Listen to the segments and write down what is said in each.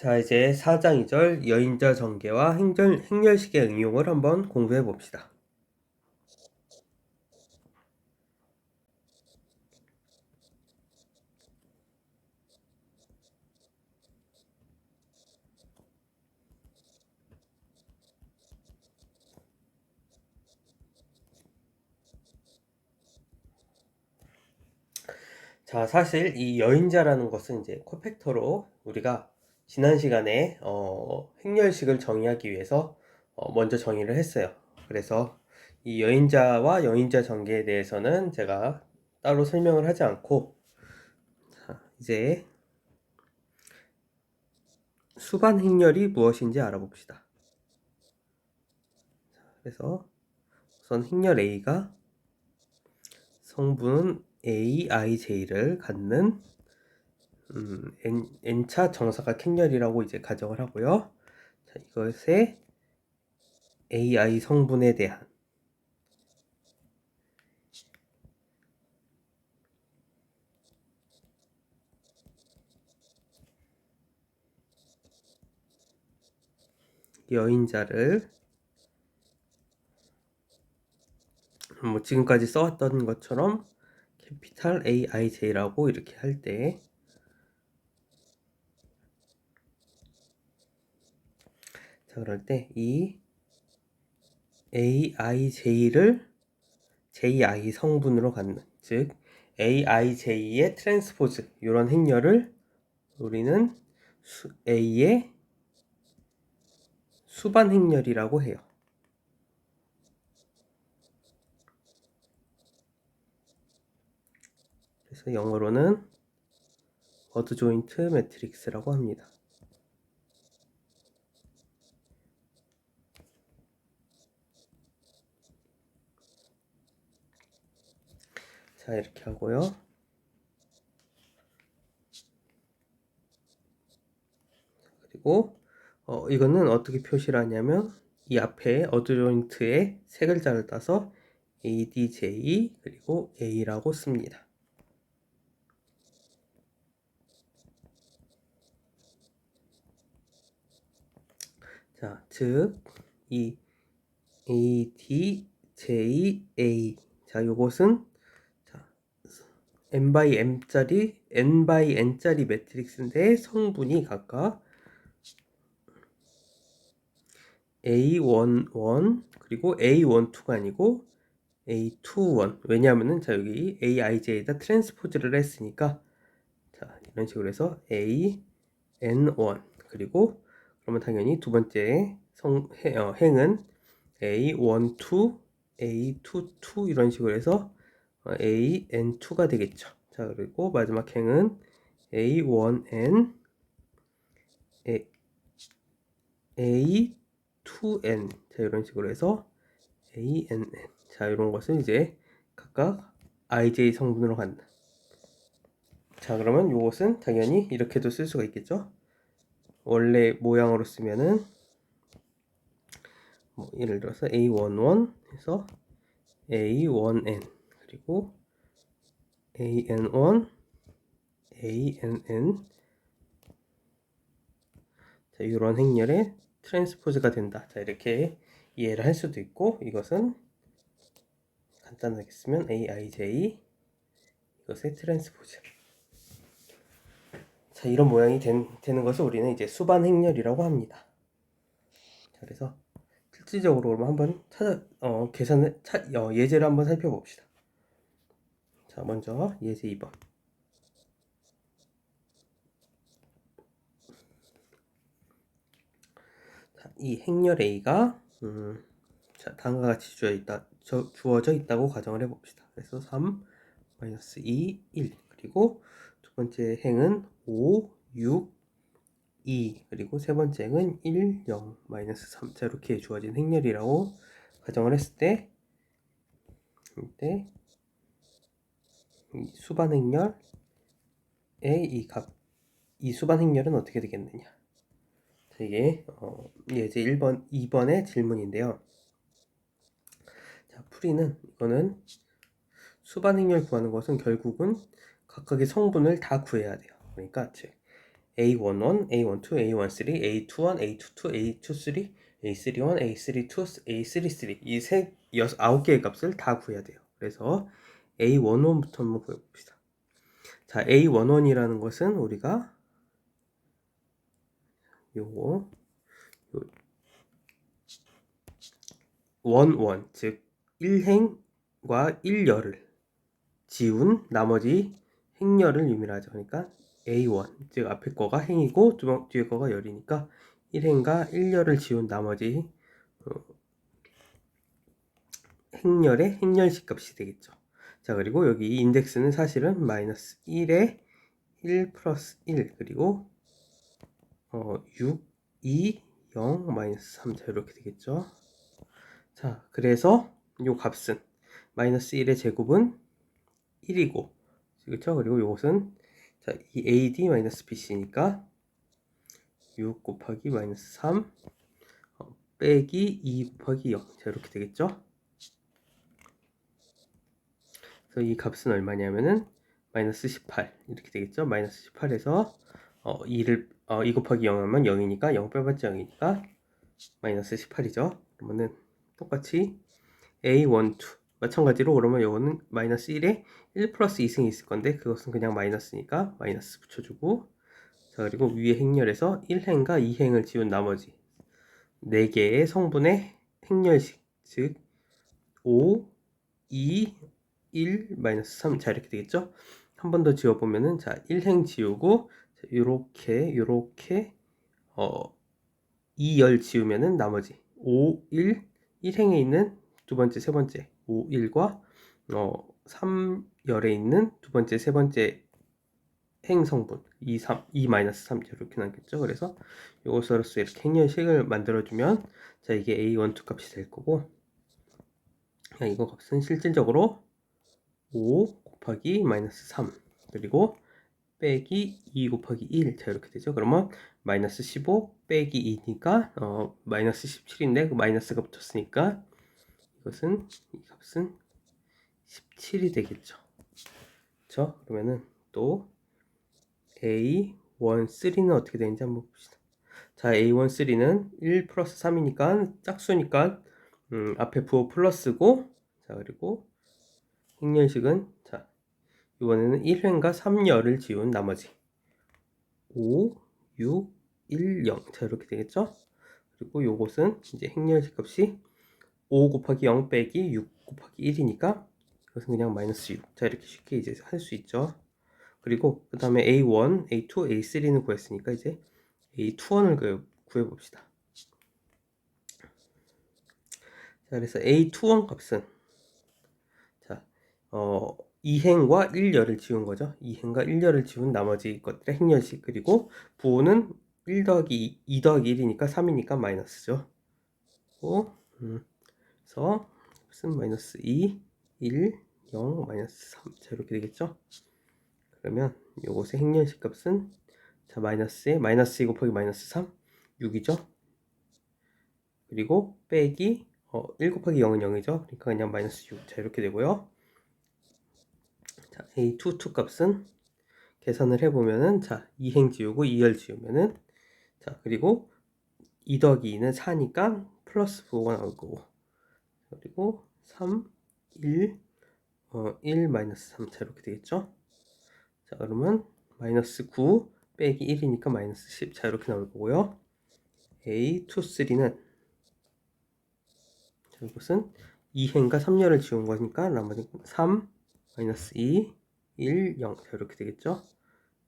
자, 이제 4장 2절 여인자 전개와 행렬식의 응용을 한번 공부해 봅시다. 자, 사실 이 여인자라는 것은 이제 코팩터로 우리가 지난 시간에 행렬식을 정의하기 위해서 먼저 정의를 했어요. 그래서 이 여인자와 여인자 전개에 대해서는 제가 따로 설명을 하지 않고, 자, 이제 수반 행렬이 무엇인지 알아봅시다. 그래서 우선 행렬 A가 성분 AIJ를 갖는 n차 정사각 행렬이라고 이제 가정을 하고요. 자, 이것의 AI 성분에 대한 여인자를 뭐 지금까지 써왔던 것처럼 캐피탈 AIJ라고 이렇게 할 때, 자, 그럴 때 이 AIJ를 JI 성분으로 갖는, 즉 AIJ의 트랜스포즈, 이런 행렬을 우리는 A의 수반 행렬이라고 해요. 그래서 영어로는 어드조인트 매트릭스라고 합니다. 자, 이렇게 하고요. 그리고 이거는 어떻게 표시를 하냐면 이 앞에 어드조인트의 세 글자를 따서 ADJ 그리고 A라고 씁니다. 자, 즉 이 ADJA, 자, 요것은 자, n by n짜리 매트릭스인데 성분이 각각 A11 그리고 A12가 아니고 A21. 왜냐하면은 자, 여기 AIJ에다 트랜스포즈를 했으니까, 자, 이런 식으로 해서 AN1 그리고 그러면 당연히 두 번째 행은 A12, A22 이런 식으로 해서 AN2가 되겠죠. 자, 그리고 마지막 행은 A1N, A2N, 자, 이런 식으로 해서 ANN. 자, 이런 것은 이제 각각 IJ 성분으로 간다. 자, 그러면 이것은 당연히 이렇게도 쓸 수가 있겠죠. 원래 모양으로 쓰면은 뭐 예를 들어서 A11 해서 A1N 그리고 AN1, ANN, 자, 이런 행렬의 트랜스포즈가 된다. 자, 이렇게 이해를 할 수도 있고, 이것은 간단하게 쓰면 AIJ, 이것의 트랜스포즈. 자, 이런 모양이 되는 것을 우리는 이제 수반 행렬이라고 합니다. 자, 그래서 실질적으로 한번 예제를 한번 살펴봅시다. 자, 먼저 예제 2번. 자, 이 행렬 A가 자, 다음과 같이 주어져 있다고 가정을 해봅시다. 그래서 3, 마이너스 2, 1. 그리고 두 번째 행은 5, 6, 2. 그리고 세 번째 행은 1, 0, 마이너스 3. 자, 이렇게 주어진 행렬이라고 가정을 했을 때, 이때 이 수반 행렬의 이 수반 행렬은 어떻게 되겠느냐. 자, 이게 예제 1번, 2번의 질문인데요. 자, 풀이는 이거는 수반 행렬 구하는 것은 결국은 각각의 성분을 다 구해야 돼요. 그러니까 즉 A11, A12, A13, A21, A22, A23, A31, A32, A33 이 9개의 값을 다 구해야 돼요. 그래서 A11부터 한번 구해봅시다. 자, A11이라는 것은 우리가 요거 원원 즉 1행과 1열을 지운 나머지 행열을 의미하죠. 그러니까 A1 즉 앞에 거가 행이고 뒤에 거가 열이니까 1행과 1열을 지운 나머지 행열의 행렬식 값이 되겠죠. 자, 그리고 여기 인덱스는 사실은 마이너스 1에 1 플러스 1 그리고 6, 2, 0, 마이너스 3 자, 이렇게 되겠죠. 자, 그래서 이 값은 마이너스 1의 제곱은 1이고 그렇죠? 그리고 이것은 자, 이 AD 마이너스 BC니까 6 곱하기 마이너스 3 빼기 2 곱하기 0 자, 이렇게 되겠죠? 그래서 이 값은 얼마냐면은 마이너스 18 이렇게 되겠죠? 마이너스 18에서 2 곱하기 0 하면 0이니까 0 빼봤자 0이니까 마이너스 18이죠. 그러면은 똑같이 A12 마찬가지로 그러면 이거는 마이너스 1에 1 플러스 2승이 있을 건데 그것은 그냥 마이너스니까 마이너스 붙여주고 자, 그리고 위에 행렬에서 1행과 2행을 지운 나머지 4개의 성분의 행렬식 즉 5, 2, 1, 마이너스 3 자, 이렇게 되겠죠? 한 번 더 지워보면은 자, 1행 지우고 요렇게 2열 지우면은 나머지 5, 1, 1행에 있는 두 번째, 세 번째 5, 1과 3열에 있는 두 번째, 세 번째 행성분 2, 3, 2 마이너스 3 이렇게 나겠죠. 그래서 이것으로서 이렇게 행렬식을 만들어주면 자, 이게 A12 값이 될 거고 이거 값은 실질적으로 5 곱하기 마이너스 3 그리고 빼기 2 곱하기 1 자, 이렇게 되죠. 그러면 마이너스 15 빼기 2니까 마이너스 17인데 그 마이너스가 붙었으니까 이것은 이 값은 17이 되겠죠. 그렇죠? 그러면은 또 A13는 어떻게 되는지 한번 봅시다. 자, A13는 1 플러스 3이니까 짝수니까 앞에 부호 플러스고 자, 그리고 행렬식은 자, 이번에는 1행과 3열을 지운 나머지 5, 6, 1, 0 자, 이렇게 되겠죠. 그리고 요것은 이제 행렬식 값이 5 곱하기 0 빼기 6 곱하기 1이니까 이것은 그냥 마이너스 6 자, 이렇게 쉽게 이제 할 수 있죠. 그리고 그 다음에 A1, A2, A3는 구했으니까 이제 A21을 구해봅시다. 자, 그래서 A21 값은 자, 2행과 1열을 지운 거죠. 2행과 1열을 지운 나머지 것들의 행렬식 그리고 부호는 1 더하기 2 더하기 1이니까 3이니까 마이너스죠. 그래서 값은 마이너스 2, 1, 0, 마이너스 3 자, 이렇게 되겠죠. 그러면 요것의 행렬식 값은 자, 마이너스에 마이너스 2 곱하기 마이너스 3 6이죠. 그리고 빼기 1 곱하기 0은 0이죠. 그러니까 그냥 마이너스 6 자, 이렇게 되고요. 자, A22 값은 계산을 해보면은 자, 2행 지우고 2열 지우면은 자, 그리고 2 더하기 2는 4니까 플러스 부호가 나올 거고 그리고 3, 1, 1 마이너스 3 자, 이렇게 되겠죠. 자, 그러면 마이너스 9 빼기 1이니까 마이너스 10 자, 이렇게 나올 거고요. A23는 자, 이것은 2행과 3열을 지운 거니까 나머지 3 마이너스 2 1 0 자, 이렇게 되겠죠.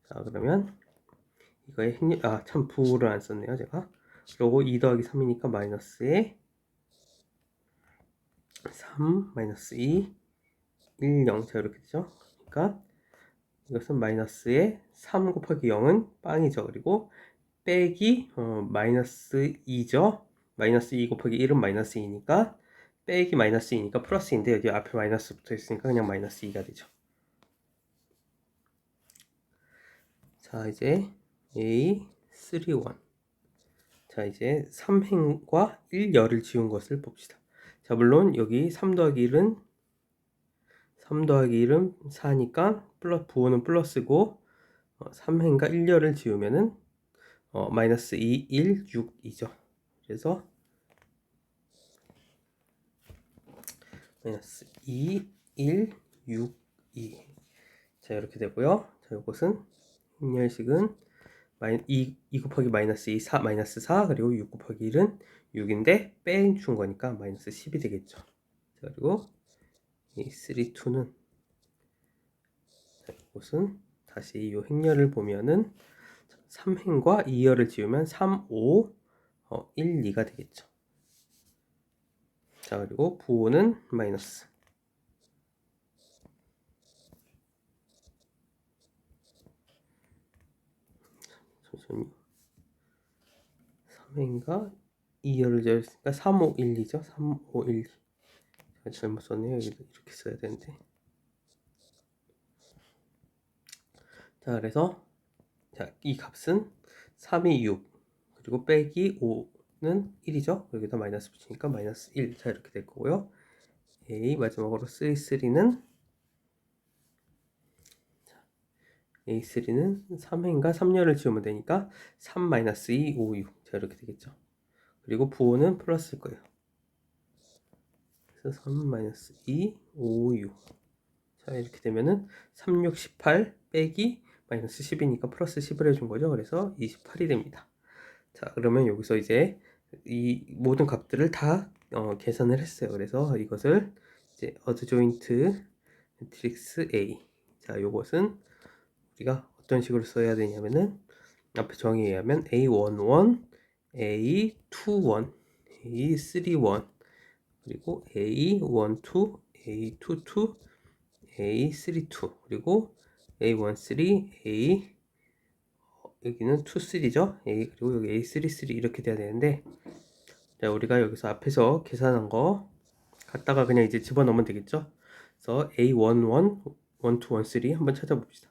자, 그러면 이거의 행렬 참 부호를 안 썼네요 제가. 그리고 2 더하기 3이니까 마이너스에 3 마이너스 2 1 0 자, 이렇게 되죠. 그러니까 이것은 마이너스에 3 곱하기 0은 빵이죠. 그리고 빼기 마이너스 2죠. 마이너스 2 곱하기 1은 마이너스 2니까 빼기 마이너스 2니까 플러스인데 여기 앞에 마이너스 붙어 있으니까 그냥 마이너스 2가 되죠. 자, 이제 A31 자, 이제 3행과 1열을 지운 것을 봅시다. 자, 물론 여기 3 더하기 1은 4니까 부호는 플러스고 3행과 1열을 지우면은 마이너스 2, 1, 6이죠. 그래서 마이너스 2, 1, 6, 2. 자, 이렇게 되고요. 자, 이것은 행렬식은 2 곱하기 마이너스 2, 4, 마이너스 4, 그리고 6 곱하기 1은 6인데 빼준 거니까 마이너스 10이 되겠죠. 자, 그리고 이 3, 2는 이것은 다시 이 행렬을 보면은 3행과 2열을 지우면 3, 5, 1, 2가 되겠죠. 자, 그리고 부호는 마이너스. 잠시만요. 3행과 2열을 지었으니까 3, 5, 1, 2죠. 3, 5, 1, 2. 제가 잘못 썼네요. 여기도 이렇게 써야 되는데. 자, 그래서 자, 이 값은 3이 6, 그리고 빼기 5는 1이죠. 여기다 마이너스 붙이니까 마이너스 1. 자, 이렇게 될 거고요. A 마지막으로 3, 3는 A3는 3행과 3열을 지우면 되니까 3 마이너스 2, 5, 6. 자, 이렇게 되겠죠. 그리고 부호는 플러스일 거예요. 그래서 3 마이너스 2, 5, 6. 자, 이렇게 되면은 3, 6, 18 빼기 마이너스 10이니까 플러스 10을 해준 거죠. 그래서 28이 됩니다. 자, 그러면 여기서 이제 이 모든 값들을 다 계산을 했어요. 그래서 이것을 이제 어드조인트 매트릭스 A. 자, 요것은 우리가 어떤 식으로 써야 되냐면은 앞에 정의에 의하면 A11, A21, A31, 그리고 A12, A22, A32, 그리고 A13, A 여기는 23죠. A 그리고 여기 A33 이렇게 돼야 되는데, 자, 우리가 여기서 앞에서 계산한 거 갖다가 그냥 이제 집어넣으면 되겠죠. 그래서 A11, 12, 13 한번 찾아봅시다.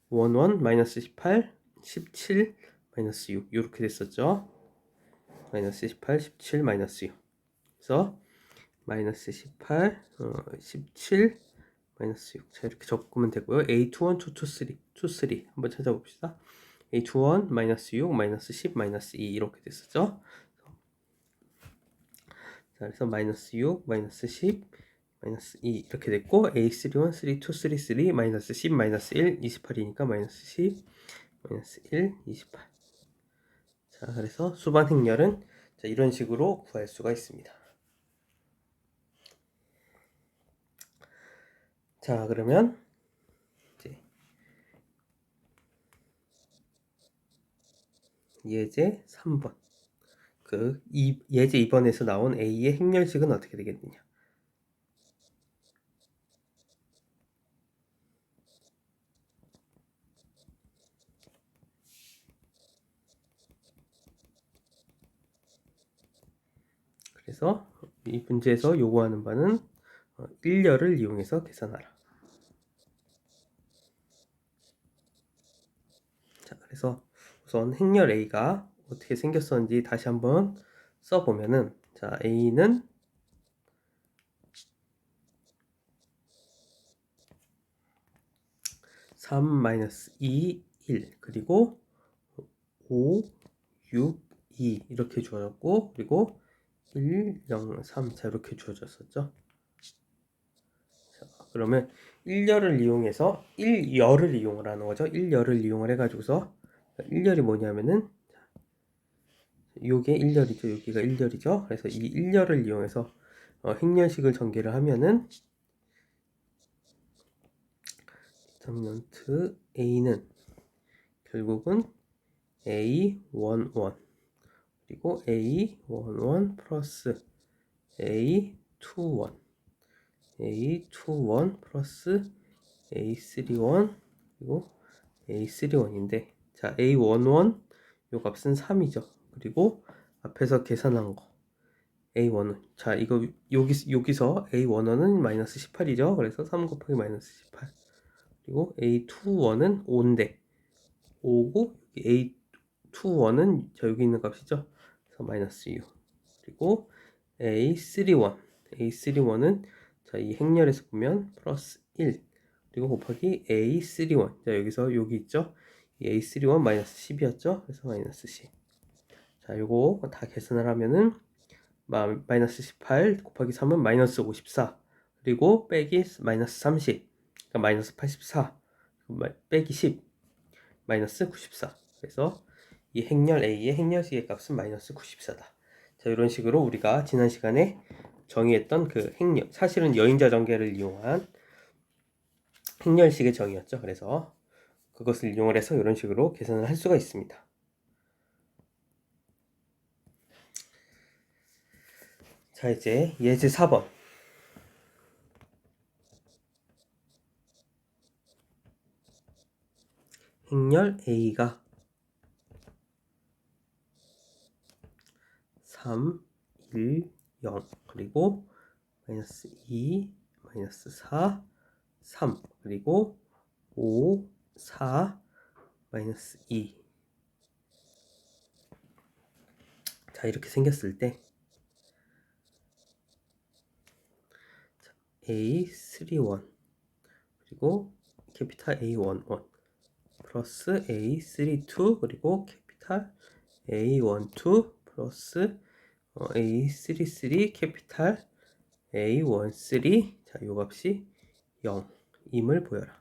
11 마이너스 18, 17 마이너스 6 이렇게 됐었죠. 마이너스 18, 17 마이너스 6. 그래서 마이너스 18, 17 마이너스 6. 자, 이렇게 적으면 되고요. A21, 2, 2, 3, 2, 3 한번 찾아봅시다. A21 마이너스 6, 마이너스 10, 마이너스 2 이렇게 됐었죠. 자, 그래서 마이너스 6, 마이너스 10, 마이너스 2 이렇게 됐고, A31, 32, 33, 마이너스 10, 마이너스 1, 28이니까 마이너스 10, 마이너스 1, 28. 자, 그래서 수반 행렬은 자, 이런 식으로 구할 수가 있습니다. 자, 그러면 이제 예제 3번. 예제 2번에서 나온 A의 행렬식은 어떻게 되겠느냐? 그래서 이 문제에서 요구하는 바는 1열을 이용해서 계산하라. 자, 그래서 우선 행렬 A가 어떻게 생겼었는지 다시 한번 써보면은, 자, A는 3 마이너스 2, 1 그리고 5, 6, 2 이렇게 주어졌고, 그리고 1, 0, 3 자, 이렇게 주어졌었죠. 자, 그러면 1열을 이용해서 1열을 이용을 하는 거죠. 1열을 이용을 해가지고서 1열이 뭐냐면은 요게 1열이죠. 여기가 1열이죠. 그래서 이 1열을 이용해서 행렬식을 전개를 하면은 디터미넌트 A는 결국은 A11 그리고 A11 플러스 A21 A21 플러스 A31 그리고 A31인데, 자, A11 요 값은 3이죠. 그리고 앞에서 계산한 거 A1은 자, 이거 여기서 A11은 마이너스 18이죠. 그래서 3 곱하기 마이너스 18. 그리고 A21은 5인데 5고 A21은 자, 여기 있는 값이죠. 그래서 마이너스 6. 그리고 A31은 자, 이 행렬에서 보면 플러스 1. 그리고 곱하기 A31. 자, 여기서 여기 있죠. A31 마이너스 10이었죠? 그래서 마이너스 10. 자, 요거 다 계산을 하면은 마이너스 18 곱하기 3은 마이너스 54. 그리고 빼기 마이너스 30. 그러니까 마이너스 84. 빼기 10. 마이너스 94. 그래서 이 행렬 A의 행렬식의 값은 마이너스 94다. 자, 이런 식으로 우리가 지난 시간에 정의했던 그 행렬, 사실은 여인자 전개를 이용한 행렬식의 정의였죠. 그래서 그것을 이용을 해서 이런 식으로 계산을 할 수가 있습니다. 자, 이제 예제 4번. 행렬 A가 3, 1, 0 그리고 마이너스 2, 마이너스 4, 3 그리고 5, 4, 마이너스 2. 자, 이렇게 생겼을 때 A31 그리고 캐피탈 A11 플러스 A32 그리고 캐피탈 A12 플러스 A33 캐피탈 A13. 자, 요 값이 0임을 보여라.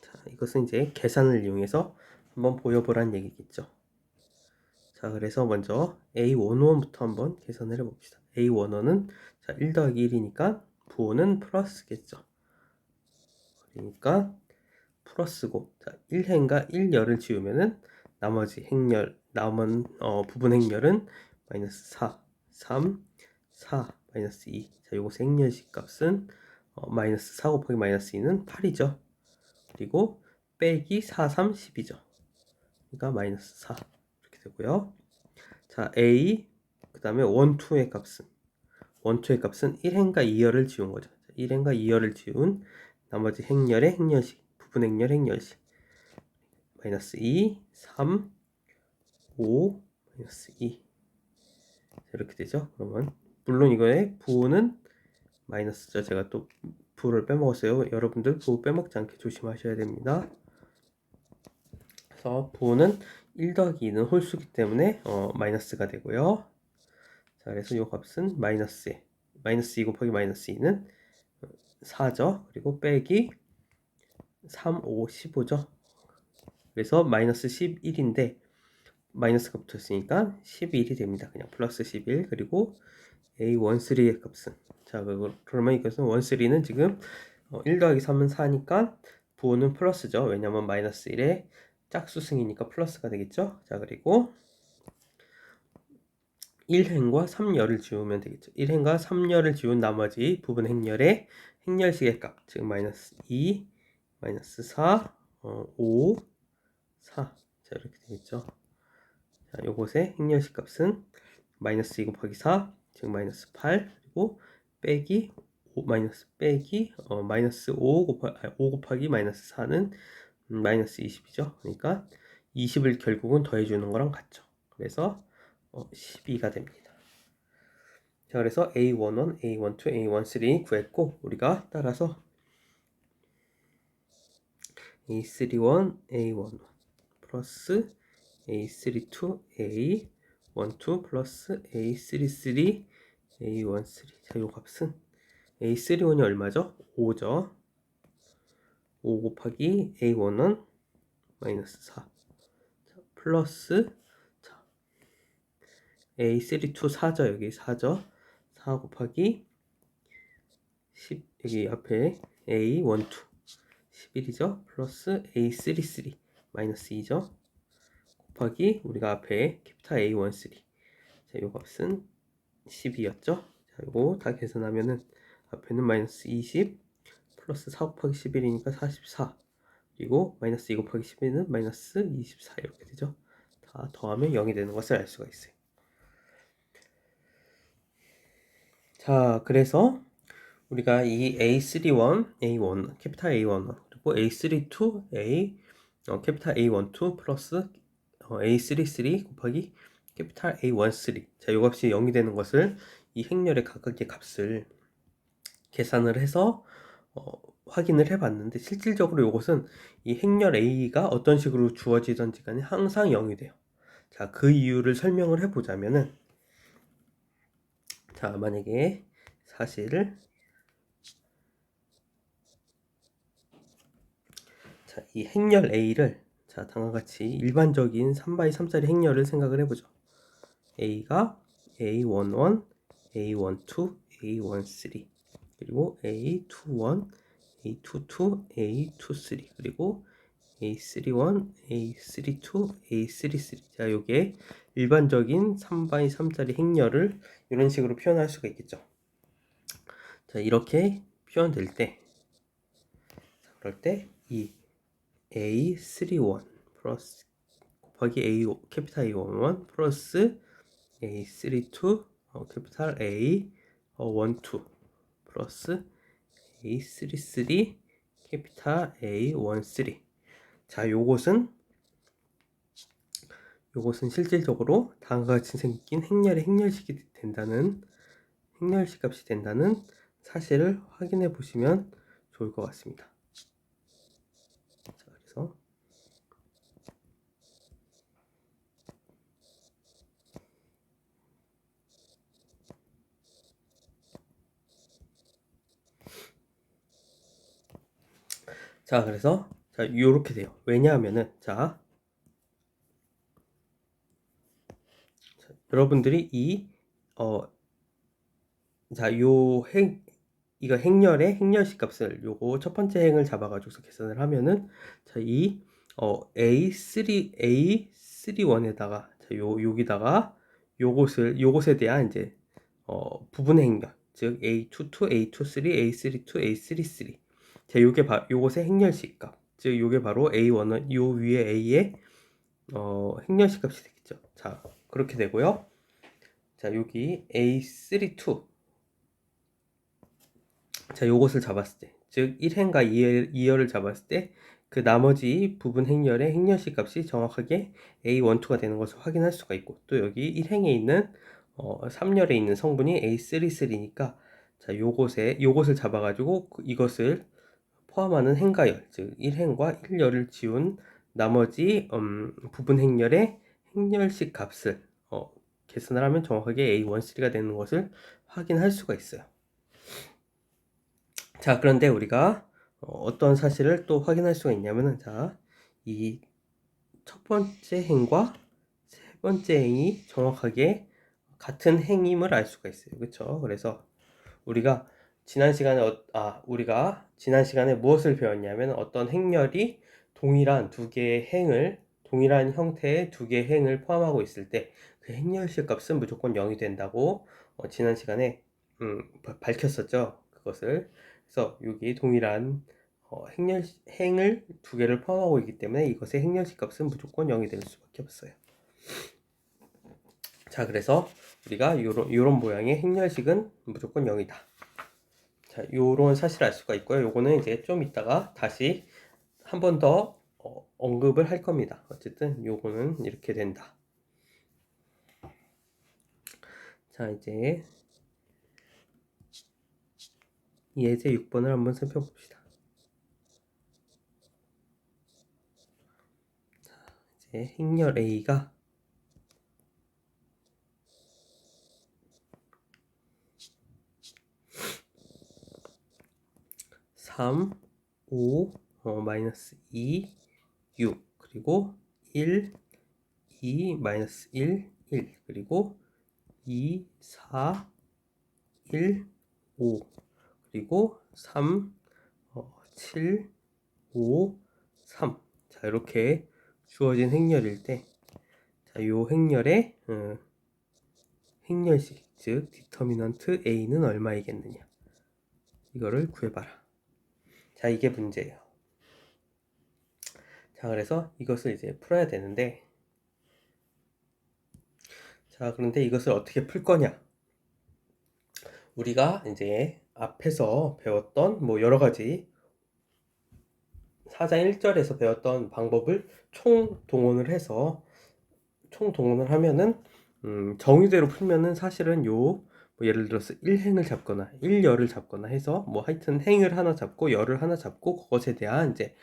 자, 이것은 이제 계산을 이용해서 한번 보여보란 얘기겠죠. 자, 그래서 먼저 A11부터 한번 계산을 해봅시다. A11은 자, 1 더하기 1이니까 부호는 플러스겠죠. 그러니까 플러스고, 자, 1행과 1열을 지우면은 나머지 행렬, 남은 부분 행렬은 마이너스 4, 3, 4, 마이너스 2. 자, 요것의 행렬식 값은 마이너스 4 곱하기 마이너스 2는 8이죠. 그리고 빼기 4, 3, 10이죠. 그러니까 마이너스 4 이렇게 되고요. 자, A 그 다음에 1, 2의 값은 1행과 2열을 지운 거죠. 1행과 2열을 지운 나머지 행렬의 행렬식, 부분 행렬 행렬식 마이너스 2, 3, 5, 마이너스 2 이렇게 되죠. 그러면 물론 이거의 부호는 마이너스죠. 제가 또 부호를 빼먹었어요. 여러분들 부호 빼먹지 않게 조심하셔야 됩니다. 그래서 부호는 1 더하기 2는 홀수기 때문에 마이너스가 되고요. 자, 그래서 이 값은 마이너스 2 곱하기 마이너스 2는 4죠. 그리고 빼기 3, 5, 15죠. 그래서 마이너스 11인데 마이너스가 붙었으니까 11이 됩니다. 그냥 플러스 11. 그리고 A13의 값은 자, 그러면 이것은 13는 지금 1 더하기 3은 4니까 부호는 플러스죠. 왜냐면 마이너스 1의 짝수승이니까 플러스가 되겠죠. 자, 그리고 1행과 3열을 지우면 되겠죠. 1행과 3열을 지운 나머지 부분 행렬의 행렬식의 값, 즉 마이너스 2, 마이너스 4, 5, 4. 자, 이렇게 되겠죠. 자, 요것의 행렬식 값은 마이너스 2 곱하기 4, 즉 마이너스 8, 그리고 빼기 5, 마이너스 5 곱하기 마이너스 4는 마이너스 20이죠. 그러니까 20을 결국은 더해주는 거랑 같죠. 그래서 12가 됩니다. 자, 그래서 A11, A12, A13 구했고, 우리가 따라서 A31, A11 플러스 A32, A12 플러스 A33, A13. 자, 요 값은 A31이 얼마죠? 5죠. 5 곱하기 A1은 마이너스 4. 자, 플러스 자, A32 4죠. 여기 4죠. 4 곱하기 10 여기 앞에 A12 11이죠. 플러스 A33 마이너스 2죠. 곱하기 우리가 앞에 캐피탈 A13. 자, 요 값은 12였죠. 자, 요거 다 계산하면은 앞에는 마이너스 20 플러스 4 곱하기 11이니까 44. 그리고 마이너스 2 곱하기 11은 마이너스 24 이렇게 되죠. 다 더하면 0이 되는 것을 알 수가 있어요. 자, 그래서 우리가 이 A31, A1, 캐피탈 A11 그리고 A32, 캐피탈 A12 플러스 A33 곱하기 캐피탈 A13. 자, 요 값이 0이 되는 것을 이 행렬의 각각의 값을 계산을 해서 확인을 해봤는데 실질적으로 이것은 이 행렬 A가 어떤 식으로 주어지던지 간에 항상 0이 돼요. 자, 그 이유를 설명을 해보자면은, 자, 만약에 사실, 자, 이 행렬 A를, 자, 다음과 같이 일반적인 3x3짜리 행렬을 생각을 해보죠. A가 A11, A12, A13, 그리고 A21, A22, A23, 그리고 A31, A32, A33. 자, 요게 일반적인 3x3짜리 행렬을 이런 식으로 표현할 수가 있겠죠. 자, 이렇게 표현될 때, 그럴 때 이 A31 플러스 곱하기 A 캐피탈 A11 플러스 A32 캐피탈 A12 플러스 A33 캐피탈 A13. 자, 요것은 실질적으로 다음과 같이 생긴 행렬의 행렬식이 된다는, 행렬식 값이 된다는 사실을 확인해 보시면 좋을 것 같습니다. 자, 그래서 자, 그래서 자, 요렇게 돼요. 왜냐하면은 자, 여러분들이 이거 행렬의 행렬식 값을 요거 첫 번째 행을 잡아가지고서 계산을 하면은 자, A31에다가 자, 여기다가 요것에 대한 이제 부분 행렬, 즉 A22, A23, A32, A33. 자, 요것의 행렬식 값, 즉 요게 바로 A1은 요 위에 A의 행렬식 값이 되겠죠. 자, 그렇게 되고요. 자, 여기 A32. 자, 요것을 잡았을 때, 즉 1행과 2열을 잡았을 때 그 나머지 부분 행렬의 행렬식 값이 정확하게 A12가 되는 것을 확인할 수가 있고, 또 여기 1행에 있는 3열에 있는 성분이 A33니까 자, 요것을 잡아가지고 이것을 포함하는 행가열, 즉 1행과 1열을 지운 나머지 부분 행렬의 행렬식 값을 계산을 하면 정확하게 A13가 되는 것을 확인할 수가 있어요. 자, 그런데 우리가 어떤 사실을 또 확인할 수가 있냐면은, 자, 이 첫 번째 행과 세 번째 행이 정확하게 같은 행임을 알 수가 있어요. 그렇죠? 그래서 우리가 지난 시간에 무엇을 배웠냐면 어떤 행렬이 동일한 형태의 두 개의 행을 포함하고 있을 때 그 행렬식 값은 무조건 0이 된다고 지난 시간에 밝혔었죠. 그것을. 그래서 여기 동일한 행을 두 개를 포함하고 있기 때문에 이것의 행렬식 값은 무조건 0이 될 수밖에 없어요. 자, 그래서 우리가 요런 모양의 행렬식은 무조건 0이다. 자, 요런 사실을 알 수가 있고요. 요거는 이제 좀 이따가 다시 한 번 더 언급을 할 겁니다. 어쨌든 요거는 이렇게 된다. 자, 이제 예제 6번을 한번 살펴봅시다. 자, 이제 행렬 A가 3, 5, 마이너스 2, 6, 그리고 1, 2, 마이너스 1, 1, 그리고 2, 4, 1, 5, 그리고 3, 7, 5, 3. 자, 이렇게 주어진 행렬일 때, 자, 요 행렬의 행렬식, 즉 디터미넌트 A는 얼마이겠느냐, 이거를 구해봐라. 자, 이게 문제예요. 자, 그래서 이것을 이제 풀어야 되는데, 자, 그런데 이것을 어떻게 풀 거냐? 우리가 이제 앞에서 배웠던 뭐 여러 가지 4장 1절에서 배웠던 방법을 총동원을 하면은 정의대로 풀면은 사실은 요 뭐 예를 들어서 1행을 잡거나 1열을 잡거나 해서 뭐 하여튼 행을 하나 잡고 열을 하나 잡고 그것에 대한 이제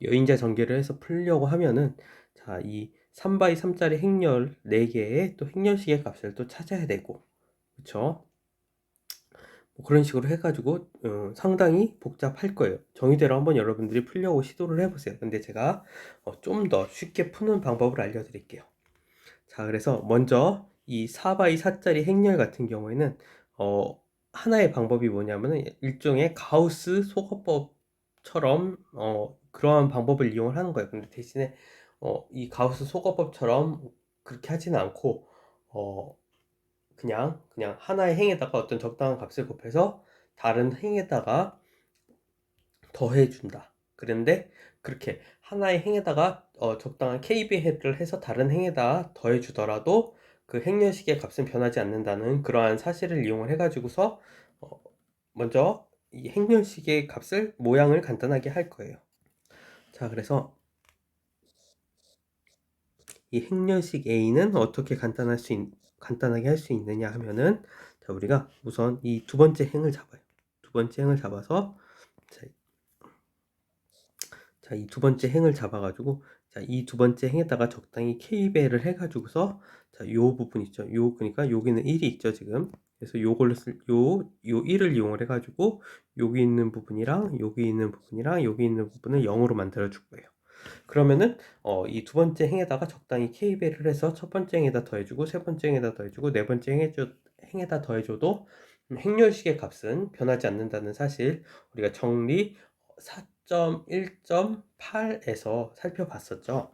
여인자 전개를 해서 풀려고 하면은 자, 이 3x3짜리 행렬 4개의 또 행렬식의 값을 또 찾아야 되고, 그쵸? 뭐 그런 식으로 해가지고 상당히 복잡할 거예요. 정의대로 한번 여러분들이 풀려고 시도를 해보세요. 근데 제가 좀 더 쉽게 푸는 방법을 알려드릴게요. 자, 그래서 먼저 이 4x4짜리 행렬 같은 경우에는 하나의 방법이 뭐냐면은 일종의 가우스 소거법처럼 그러한 방법을 이용을 하는 거예요. 근데 대신에 이 가우스 소거법처럼 그렇게 하지는 않고 그냥 하나의 행에다가 어떤 적당한 값을 곱해서 다른 행에다가 더해준다. 그런데 그렇게 하나의 행에다가 적당한 kb를 해서 다른 행에다 더해주더라도 그 행렬식의 값은 변하지 않는다는 그러한 사실을 이용을 해가지고서 먼저 이 행렬식의 값을 모양을 간단하게 할 거예요. 자, 그래서 이 행렬식 A는 어떻게 간단하게 할 수 있느냐 하면은, 자, 우리가 우선 이 두 번째 행을 잡아요. 두 번째 행을 잡아서, 자, 이 두 번째 행을 잡아가지고, 자, 이 두 번째 행에다가 적당히 k배를 해가지고서, 자, 요 부분 있죠. 그러니까 여기는 1이 있죠, 지금. 그래서 요걸로 요 1을 이용을 해가지고, 여기 있는 부분이랑, 여기 있는 부분이랑, 여기 있는 부분을 0으로 만들어 줄 거예요. 그러면은 이 두 번째 행에다가 적당히 k배를 해서 첫 번째 행에다 더해주고 세 번째 행에다 더해주고 네 번째 행에다 더해줘도 행렬식의 값은 변하지 않는다는 사실 우리가 정리 4.1.8에서 살펴봤었죠.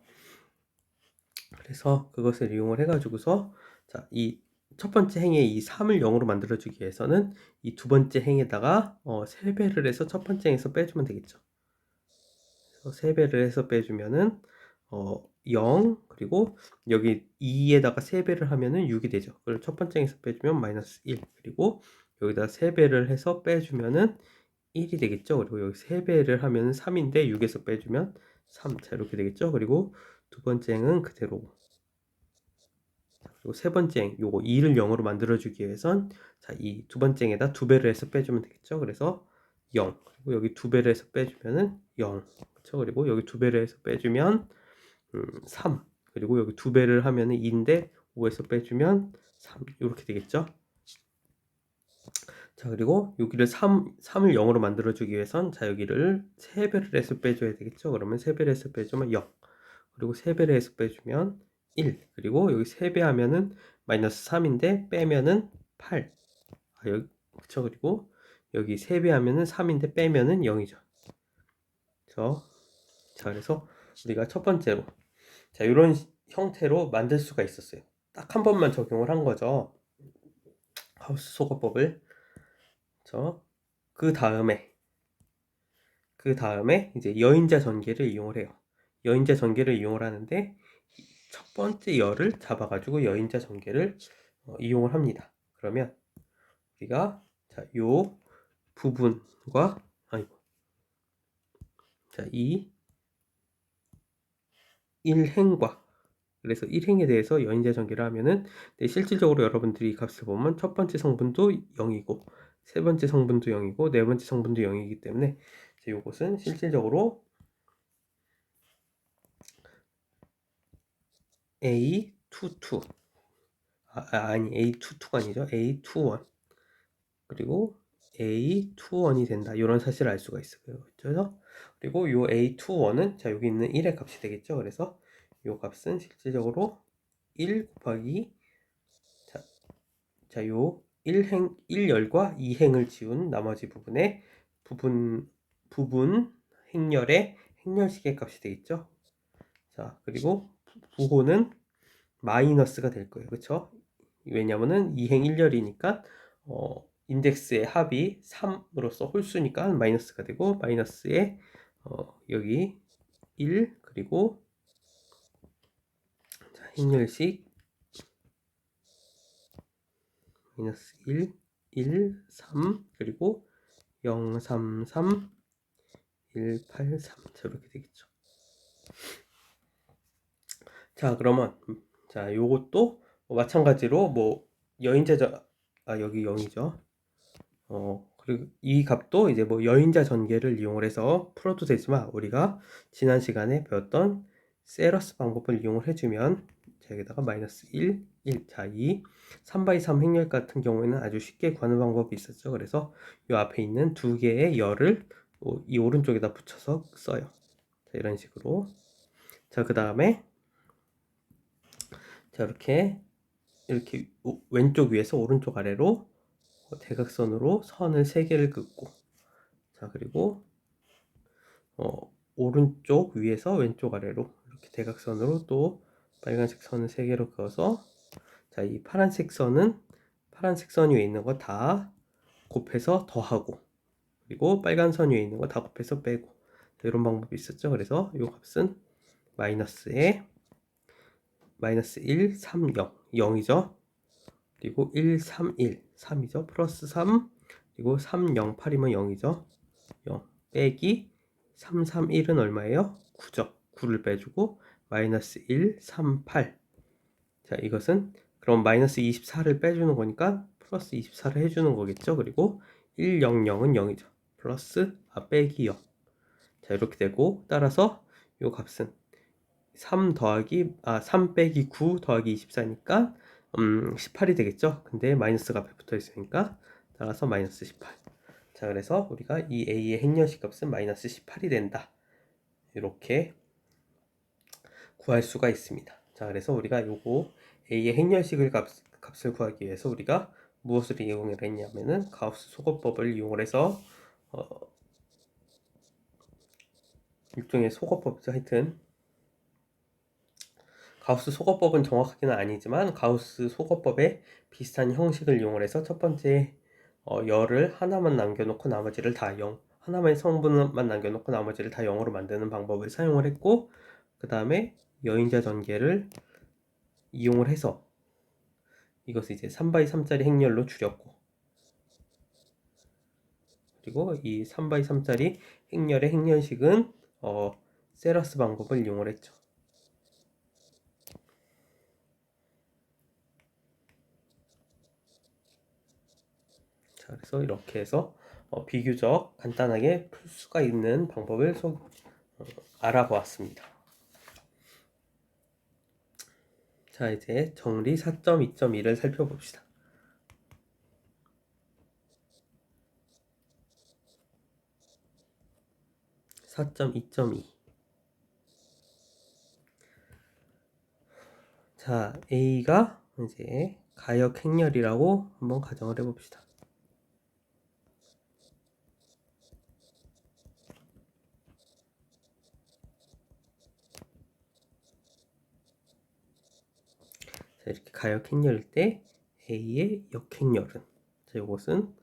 그래서 그것을 이용을 해가지고서 자, 이 첫 번째 행에 이 3을 0으로 만들어주기 위해서는 이 두 번째 행에다가 3배를 해서 첫 번째 행에서 빼주면 되겠죠. 3배를 해서 빼주면은 0 그리고 여기 2에다가 3배를 하면은 6이 되죠. 그걸 첫 번째에서 빼주면 마이너스 1 그리고 여기다 3배를 해서 빼주면은 1이 되겠죠. 그리고 여기 3배를 하면은 3인데 6에서 빼주면 3. 자, 이렇게 되겠죠. 그리고 두 번째 행은 그대로. 그리고 세 번째 행, 요거 2를 0으로 만들어주기 위해선 자, 이 두 번째 행에다 2배를 해서 빼주면 되겠죠. 그래서 0. 그리고 여기 2배를 해서 빼주면은 0. 그렇죠. 그리고 여기 2배를 해서 빼주면 3. 그리고 여기 2배를 하면은 2인데 5에서 빼주면 3. 이렇게 되겠죠. 자, 그리고 여기를 3을 0으로 만들어주기 위해선 자, 여기를 3배를 해서 빼줘야 되겠죠. 그러면 3배를 해서 빼주면 0. 그리고 3배를 해서 빼주면 1. 그리고 여기 3배 하면은 마이너스 3인데 빼면은 8. 여기, 그쵸. 그리고 여기 3배 하면은 3인데 빼면은 0이죠. 자, 그래서 우리가 첫 번째로 자, 이런 형태로 만들 수가 있었어요. 딱 한 번만 적용을 한 거죠. 하우스 소거법을. 그 다음에 이제 여인자 전개를 이용을 해요. 여인자 전개를 이용을 하는데 첫 번째 열을 잡아가지고 여인자 전개를 이용을 합니다. 그러면 우리가 자, 요 부분과 자, 이 1행과 그래서 1행에 대해서 여인자 전개를 하면은 실질적으로 여러분들이 이 값을 보면 첫 번째 성분도 0이고 세 번째 성분도 0이고 네 번째 성분도 0이기 때문에 이것은 실질적으로 A22 아니 A22가 아니죠. A21 그리고 A21이 된다. 이런 사실을 알 수가 있어요. 그렇죠? 그리고 요 A21은 자, 여기 있는 1의 값이 되겠죠. 그래서 요 값은 실질적으로 1 곱하기 자, 요 1열과 2행을 지운 나머지 부분의 부분 행렬의 행렬식의 값이 되겠죠. 자, 그리고 부호는 마이너스가 될 거예요. 그쵸? 왜냐면은 2행 1열이니까 인덱스의 합이 3으로서 홀수니까 마이너스가 되고 마이너스에 여기 1 그리고 자, 행렬식 마이너스 1 1 3 그리고 0 3 3 1 8 3 저렇게 되겠죠. 자, 그러면 자, 요것도 마찬가지로 뭐 여인자 여기 0이죠. 그리고 이 값도 이제 뭐 여인자 전개를 이용을 해서 풀어도 되지만 우리가 지난 시간에 배웠던 세러스 방법을 이용을 해주면 자, 여기다가 마이너스 1, 1. 자, 이 3x3 행렬 같은 경우에는 아주 쉽게 구하는 방법이 있었죠. 그래서 이 앞에 있는 두 개의 열을 이 오른쪽에다 붙여서 써요. 자, 이런 식으로. 자, 그 다음에 자, 이렇게 왼쪽 위에서 오른쪽 아래로 대각선으로 선을 3개를 긋고 자, 그리고 오른쪽 위에서 왼쪽 아래로 이렇게 대각선으로 또 빨간색 선을 3개로 그어서 자, 이 파란색 선은 파란색 선 위에 있는 거 다 곱해서 더하고 그리고 빨간 선 위에 있는 거 다 곱해서 빼고 이런 방법이 있었죠. 그래서 이 값은 마이너스에 마이너스 1, 3, 0, 0이죠. 그리고 1, 3, 1, 3이죠. 플러스 3, 그리고 3, 0, 8이면 0이죠. 0 빼기 3, 3, 1은 얼마예요? 9죠. 9를 빼주고 마이너스 1, 3, 8. 자, 이것은 그럼 마이너스 24를 빼주는 거니까 플러스 24를 해주는 거겠죠. 그리고 1, 0, 0은 0이죠. 플러스 빼기 0. 자, 이렇게 되고 따라서 이 값은 3 빼기 9 더하기 24니까 18이 되겠죠. 근데 마이너스가 앞에 붙어 있으니까 따라서 마이너스 18. 자, 그래서 우리가 이 a의 행렬식 값은 마이너스 18이 된다. 이렇게 구할 수가 있습니다. 자, 그래서 우리가 요거 a의 행렬식을 값을 구하기 위해서 우리가 무엇을 이용을 했냐면은 가우스 소거법을 이용을 해서 일종의 소거법이죠. 하여튼 가우스 소거법은 정확하게는 아니지만 가우스 소거법에 비슷한 형식을 이용을 해서 첫 번째 열을 하나만 남겨놓고 나머지를 다 0, 하나만의 성분만 남겨놓고 나머지를 다 0으로 만드는 방법을 사용을 했고 그 다음에 여인자 전개를 이용을 해서 이것을 이제 3x3짜리 행렬로 줄였고 그리고 이 3x3짜리 행렬의 행렬식은 세러스 방법을 이용을 했죠. 자, 그래서 이렇게 해서 비교적 간단하게 풀 수가 있는 방법을 알아보았습니다. 자, 이제 정리 4.2.2를 살펴봅시다. 자, A가 이제 가역 행렬이라고 한번 가정을 해봅시다. 자, 이렇게 가역 행렬일 때 A의 역행렬은 자, 이것은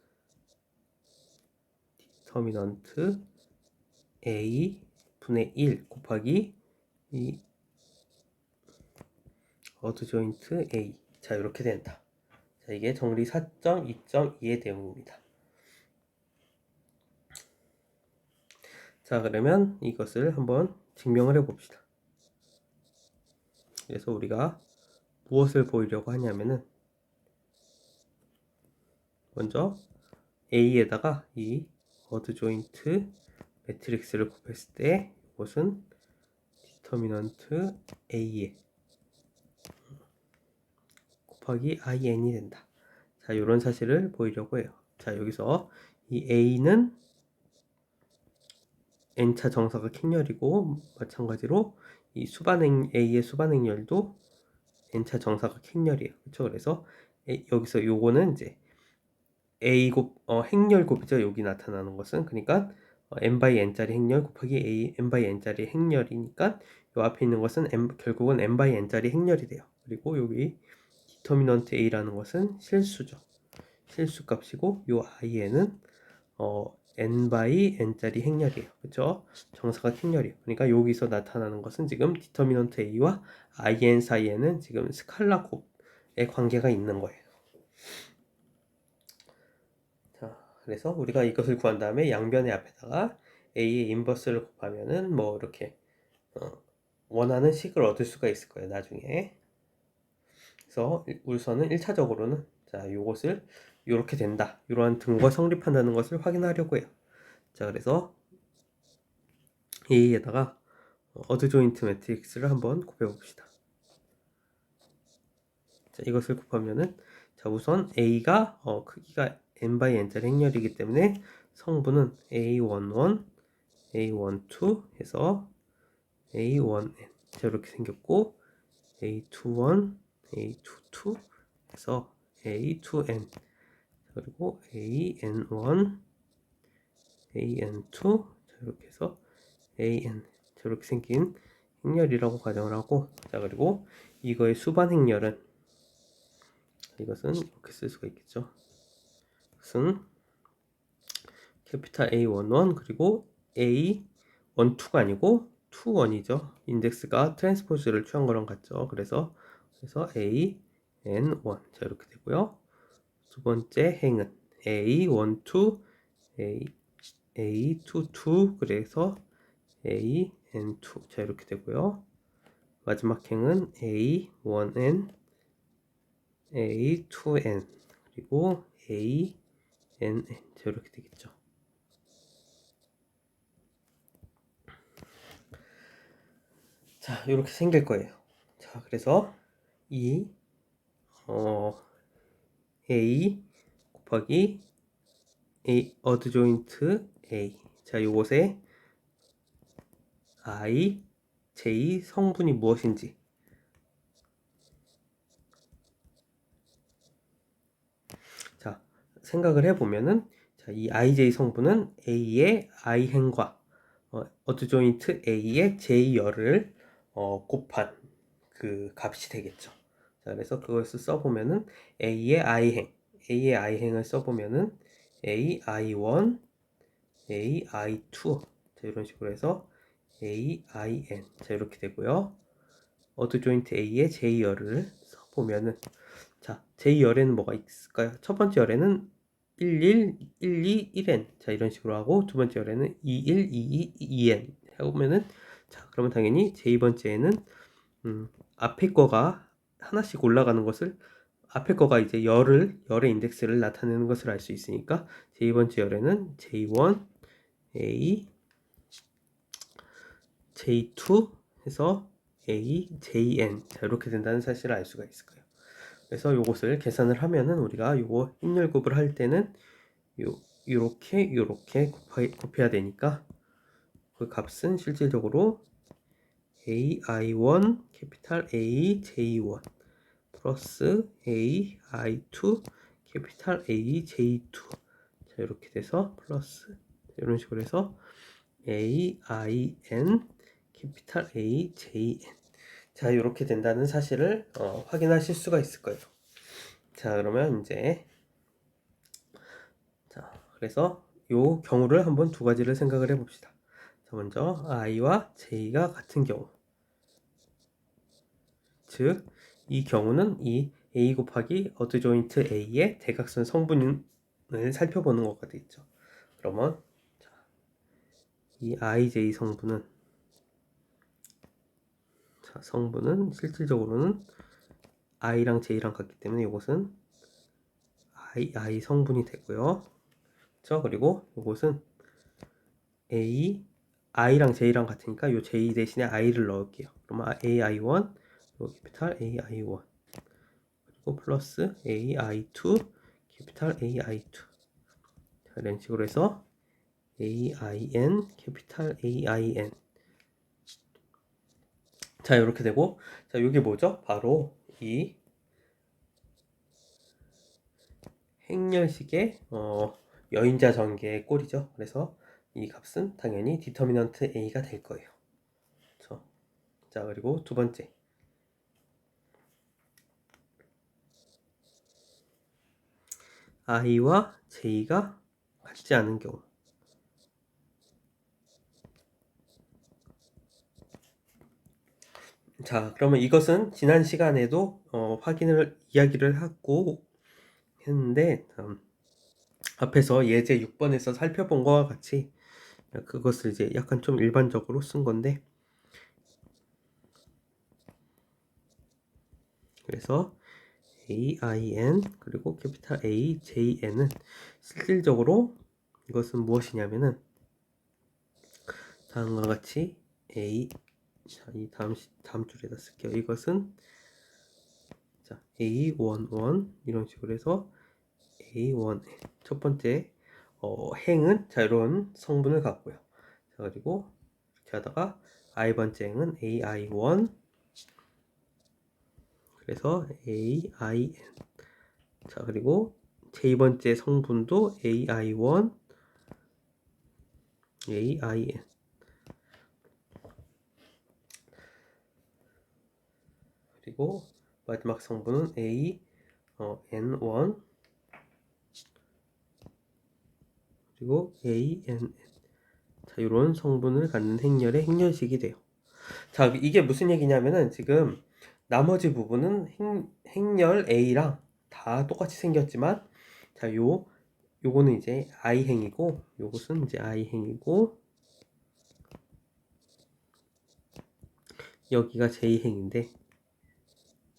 디터미넌트 A 분의 1 곱하기 이 어드조인트 A. 자, 이렇게 된다. 자, 이게 정리 4.2.2의 내용입니다. 자, 그러면 이것을 한번 증명을 해봅시다. 그래서 우리가 무엇을 보이려고 하냐면은 먼저 A에다가 이 어드조인트 매트릭스를 곱했을 때 이것은 디터미넌트 A에 곱하기 IN이 된다. 자, 이런 사실을 보이려고 해요. 자, 여기서 이 A는 n차 정사각 행렬이고 마찬가지로 이 A의 수반행렬도 n차 정사각 행렬이에요. 그렇죠? 그래서 여기서 요거는 이제 A 행렬 곱이죠. 여기 나타나는 것은 그러니까 n by n짜리 행렬 곱하기 a n by n짜리 행렬이니까 요 앞에 있는 것은 결국은 n by n짜리 행렬이 돼요. 그리고 여기 디터미넌트 a라는 것은 실수죠. 실수 값이고 요 i에는 n by n짜리 행렬이에요. 그렇죠? 정사각 행렬이에요. 그러니까 여기서 나타나는 것은 지금 디터미넌트 a와 in 사이에는 지금 스칼라 곱의 관계가 있는 거예요. 자, 그래서 우리가 이것을 구한 다음에 양변의 앞에다가 a의 인버스를 곱하면은 뭐 이렇게 원하는 식을 얻을 수가 있을 거예요. 나중에. 그래서 우선은 1차적으로는 자, 요것을 이렇게 된다. 이러한 등호가 성립한다는 것을 확인하려고 해요. 자, 그래서 A에다가 어드 조인트 매트릭스를 한번 곱해 봅시다. 자, 이것을 곱하면은, 자, 우선 A가 크기가 n by n짜리 행렬이기 때문에 성분은 A11, A12 해서 A1n. 자, 이렇게 생겼고, A21, A22 해서 A2n. 그리고 AN1, AN2, 자, 이렇게 해서 AN. 자, 이렇게 생긴 행렬이라고 가정을 하고, 자, 그리고 이거의 수반 행렬은, 이것은 이렇게 쓸 수가 있겠죠. 이것은 캐피탈 A11 그리고 A12가 아니고 21이죠. 인덱스가 트랜스포즈를 취한 거랑 같죠. 그래서 AN1. 자, 이렇게 되고요. 두 번째 행은 A12, A22 그래서 AN2. 자, 이렇게 되고요. 마지막 행은 A1N, A2N 그리고 ANN. 자, 이렇게 되겠죠. 자, 이렇게 생길 거예요. 자, 그래서 이 A 곱하기 A 어드 조인트 A. 자, 요것에 I, J 성분이 무엇인지. 자, 생각을 해보면은, 자, 이 IJ 성분은 A의 I 행과 어드 조인트 A의 J 열을 곱한 그 값이 되겠죠. 자, 그래서 그것을 써보면은 A의 I 행을 써보면은 AI1, AI2. 자, 이런 식으로 해서 AIN. 자, 이렇게 되고요. 어드 조인트 A의 J열을 써보면은, 자, J열에는 뭐가 있을까요? 첫 번째 열에는 11, 12, 1N. 자, 이런 식으로 하고, 두 번째 열에는 21, 22, 2N. 해보면은, 자, 그러면 당연히 J번째에는, 앞에 거가 하나씩 올라가는 것을, 앞에 거가 이제 열의 인덱스를 나타내는 것을 알 수 있으니까, J번째 열에는 J1, A, J2 해서 A, JN. 자, 이렇게 된다는 사실을 알 수가 있을 거예요. 그래서 요것을 계산을 하면은 우리가 요거 행렬 곱을 할 때는 요렇게 곱해야 되니까 그 값은 실질적으로 AI1 캐피탈 AJ1 플러스 AI2 캐피탈 AJ2. 자, 이렇게 돼서 플러스 이런 식으로 해서 AIN 캐피탈 AJN. 자, 이렇게 된다는 사실을 확인하실 수가 있을 거예요. 자, 그러면 이제, 자, 그래서 요 경우를 한번 두 가지를 생각을 해봅시다. 자, 먼저 I와 J가 같은 경우, 즉 이 경우는 이 A 곱하기 어드 조인트 A의 대각선 성분을 살펴보는 것가 되겠죠. 그러면 자, 이 IJ 성분은, 자, 성분은 실질적으로는 I랑 J랑 같기 때문에 이것은 I 성분이 되고요. 그렇죠? 그리고 이것은 I랑 J랑 같으니까 이 J 대신에 I를 넣을게요. 그러면 AI1, 캐피탈 AI1 그리고 플러스 AI2, 캐피탈 AI2. 자, 이런 식으로 해서 AIN, 캐피탈 AIN. 자, 이렇게 되고, 자, 이게 뭐죠? 바로 이 행렬식의 여인자 전개의 꼴이죠. 그래서 이 값은 당연히 디터미넌트 A가 될 거예요. 그렇죠? 자, 그리고 두 번째. I와 J가 같지 않은 경우. 자, 그러면 이것은 지난 시간에도 이야기를 하고 했는데, 앞에서 예제 6번에서 살펴본 것과 같이 그것을 이제 약간 좀 일반적으로 쓴 건데, 그래서 AIN 그리고 캐피탈 AJN은 실질적으로 이것은 무엇이냐면은 다음과 같이 자, 이 다음 줄에다 쓸게요. 이것은 자, A11 이런 식으로 해서 A1 첫 번째 행은 자 이런 성분을 갖고요. 자, 그리고 이렇게 하다가 i번째 행은 AI1 그래서 AIN 자 그리고 j번째 성분도 AI1 AIN 그리고 마지막 성분은 N1 그리고 ANN 자 이런 성분을 갖는 행렬의 행렬식이 돼요. 자 이게 무슨 얘기냐면은 지금 나머지 부분은 행렬 A랑 다 똑같이 생겼지만 자 요거는 이제 I행이고 요것은 이제 I행이고 여기가 J행인데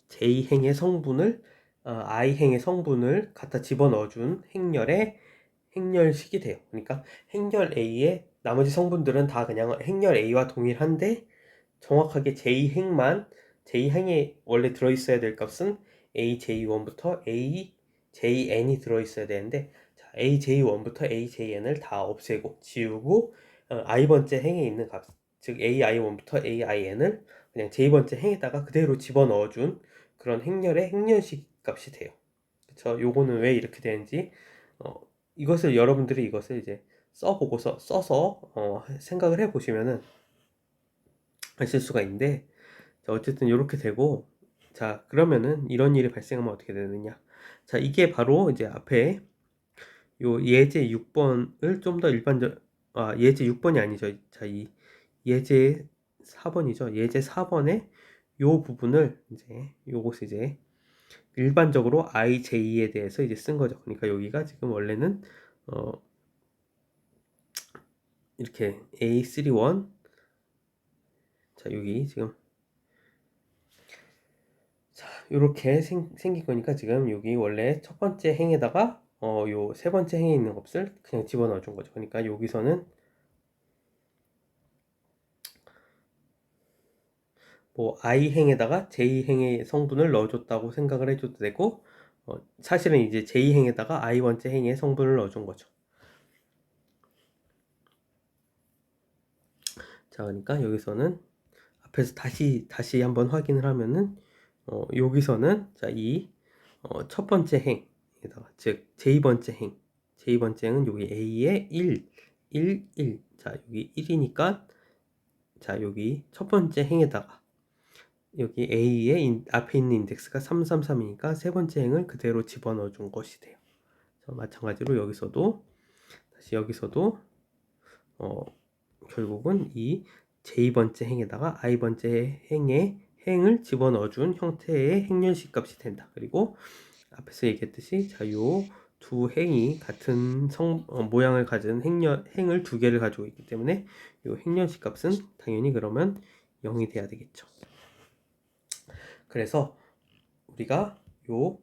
J행의 성분을 I행의 성분을 갖다 집어넣어준 행렬의 행렬식이 돼요. 그러니까 행렬 A의 나머지 성분들은 다 그냥 행렬 A와 동일한데 정확하게 J행에 원래 들어있어야 될 값은 AJ1부터 AJN이 들어있어야 되는데 자, AJ1부터 AJN을 다 없애고 지우고 i번째 행에 있는 값, 즉 AI1부터 AIN을 그냥 J번째 행에다가 그대로 집어넣어준 그런 행렬의 행렬식 값이 돼요. 그쵸? 요거는 왜 이렇게 되는지 이것을 여러분들이 이것을 이제 써서 생각을 해보시면은 아실 수가 있는데 자, 어쨌든 이렇게 되고 자 그러면은 이런 일이 발생하면 어떻게 되느냐 자 이게 바로 이제 앞에 요 예제 6번을 좀 더 예제 6번이 아니죠 자 이 예제 4번이죠 예제 4번의 요 부분을 이제 요것을 이제 일반적으로 IJ에 대해서 이제 쓴 거죠. 그러니까 여기가 지금 원래는 이렇게 A31 자 여기 지금 자 이렇게 생긴 거니까 지금 여기 원래 첫 번째 행에다가 요 세 번째 행에 있는 값을 그냥 집어넣어 준 거죠. 그러니까 여기서는 뭐 I 행에다가 J 행의 성분을 넣어줬다고 생각을 해줘도 되고 사실은 이제 J 행에다가 I 번째 행의 성분을 넣어준 거죠. 자 그러니까 여기서는 앞에서 다시 한번 확인을 하면은 여기서는 자 이 첫 번째 행에다가 즉 J번째 행은 여기 A의 1 자 여기 1이니까 자 여기 첫 번째 행에다가 여기 A의 앞에 있는 인덱스가 333이니까 세 번째 행을 그대로 집어넣어 준 것이 돼요. 마찬가지로 여기서도 결국은 이 J번째 행에다가 I번째 행을 집어넣어 준 형태의 행렬식 값이 된다. 그리고 앞에서 얘기했듯이 자, 요 두 행이 같은 모양을 가진 행을 두 개를 가지고 있기 때문에 요 행렬식 값은 당연히 그러면 0이 돼야 되겠죠. 그래서 우리가 요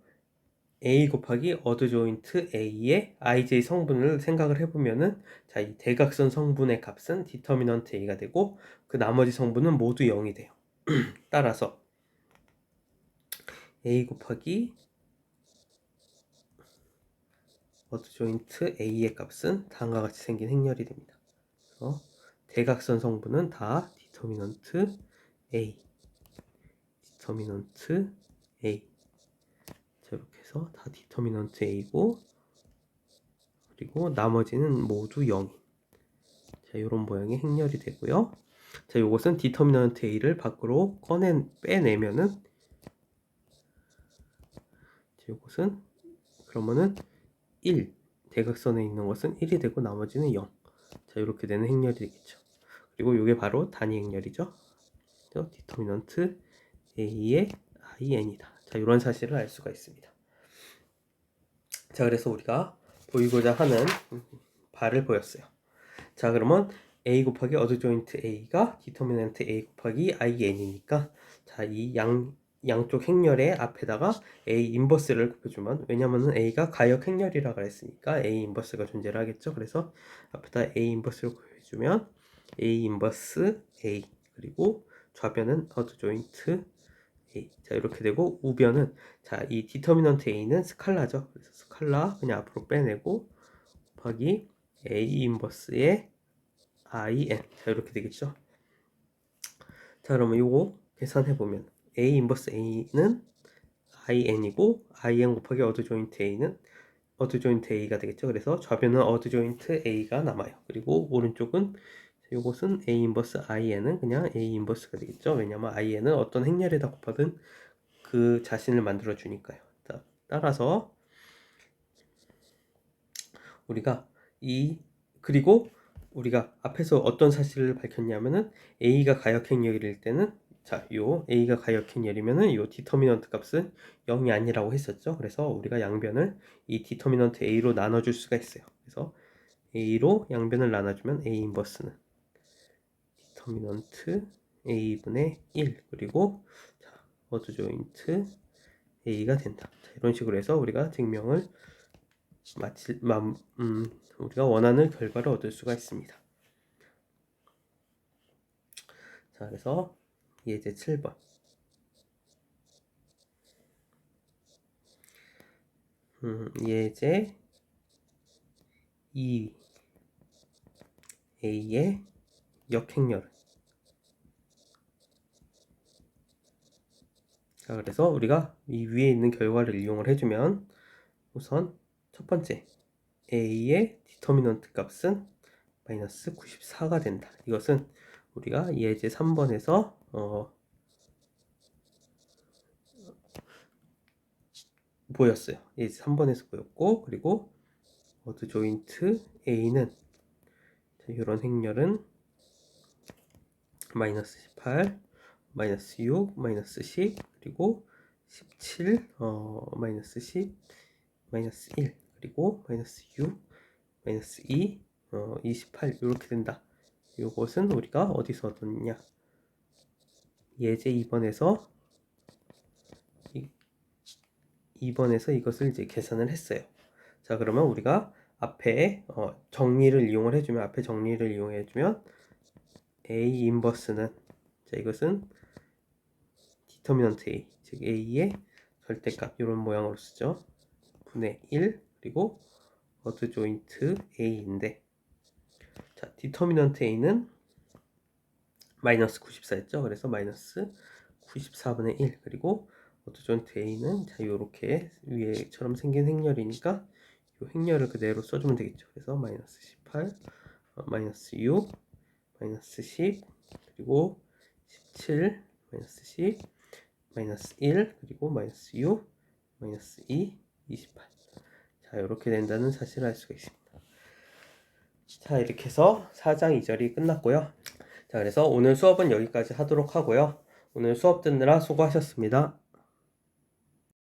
A 곱하기 어드 조인트 A의 IJ 성분을 생각을 해보면은 자, 이 대각선 성분의 값은 디터미넌트 A가 되고 그 나머지 성분은 모두 0이 돼요. 따라서 A 곱하기 어드 조인트 A의 값은 다음과 같이 생긴 행렬이 됩니다. 그래서 대각선 성분은 다 디터미넌트 A 자, 이렇게 해서 다 디터미넌트 A고 그리고 나머지는 모두 0. 자, 이런 모양의 행렬이 되고요. 자, 이것은 디터미넌트 A를 밖으로 빼내면은 이것은 그러면은 1 대각선에 있는 것은 1이 되고 나머지는 0. 자, 이렇게 되는 행렬이 되겠죠. 그리고 이게 바로 단위 행렬이죠. 디터미넌트 A의 IN이다. 자, 이런 사실을 알 수가 있습니다. 자, 그래서 우리가 보이고자 하는 바를 보였어요. 자, 그러면 A 곱하기 어드 조인트 A가 디터미넌트 A 곱하기 IN이니까 자, 이 양쪽 행렬의 앞에다가 A 인버스를 곱해주면, 왜냐면은 A가 가역 행렬이라 그랬으니까 A 인버스가 존재를 하겠죠. 그래서 앞에다 A 인버스를 곱해주면 A 인버스 A, 그리고 좌변은 어드 조인트 A. 자, 이렇게 되고, 우변은, 자, 이 디터미넌트 A는 스칼라죠. 그래서 스칼라 그냥 앞으로 빼내고 곱하기 A 인버스의 IN. 자, 이렇게 되겠죠. 자, 그러면 요거 계산해보면 A 인버스 A는 IN이고, IN 곱하기 어드 조인트 A는 어드 조인트 A가 되겠죠. 그래서 좌변은 어드 조인트 A가 남아요. 그리고 오른쪽은, 요것은 A 인버스 IN은 그냥 A 인버스가 되겠죠. 왜냐면 IN은 어떤 행렬에다 곱하든 그 자신을 만들어 주니까요. 따라서 우리가 그리고 우리가 앞에서 어떤 사실을 밝혔냐면은 A가 가역행렬일 때는, 자, 요 A가 가역행렬이면은 요 디터미넌트 값은 0이 아니라고 했었죠. 그래서 우리가 양변을 이 디터미넌트 A로 나눠줄 수가 있어요. 그래서 A로 양변을 나눠주면 A 인버스는 디터미넌트 A분의 1, 그리고 자, 어드 조인트 A가 된다. 자, 이런 식으로 해서 우리가 증명을 우리가 원하는 결과를 얻을 수가 있습니다. 자, 그래서 예제 7번. 예제 2 A의 역행렬. 자, 그래서 우리가 이 위에 있는 결과를 이용을 해주면, 우선 첫 번째 A의 디터미넌트 값은 마이너스 94가 된다. 이것은 우리가 예제 3번에서 보였어요. 예제 3번에서 보였고, 그리고 어드 조인트 A는, 이런 행렬은 마이너스 18, 마이너스 6, 마이너스 10, 그리고 17, 마이너스 10, 마이너스 1, 그리고 마이너스 6, 마이너스 2, 28 이렇게 된다. 이것은 우리가 어디서 얻었냐? 예제 2번에서 이것을 이제 계산을 했어요. 자, 그러면 우리가 앞에 정리를 이용을 해주면, 앞에 정리를 이용해주면 A 인버스는, 자, 이것은 디터미넌트 A, 즉 A의 절대값, 이런 모양으로 쓰죠. 분의 1, 그리고 어드 조인트 A인데, 자, 디터미넌트 A는 마이너스 94였죠. 그래서 마이너스 94분의 1, 그리고 어드 조인트 A는, 자, 요렇게 위에처럼 생긴 행렬이니까 이 행렬을 그대로 써주면 되겠죠. 그래서 마이너스 18, 마이너스 6, 마이너스 10, 그리고 17, 마이너스 10, 마이너스 1, 그리고 마이너스 6, 마이너스 2, 28. 자, 이렇게 된다는 사실을 알 수가 있습니다. 자, 이렇게 해서 4장 2절이 끝났고요. 자, 그래서 오늘 수업은 여기까지 하도록 하고요. 오늘 수업 듣느라 수고하셨습니다.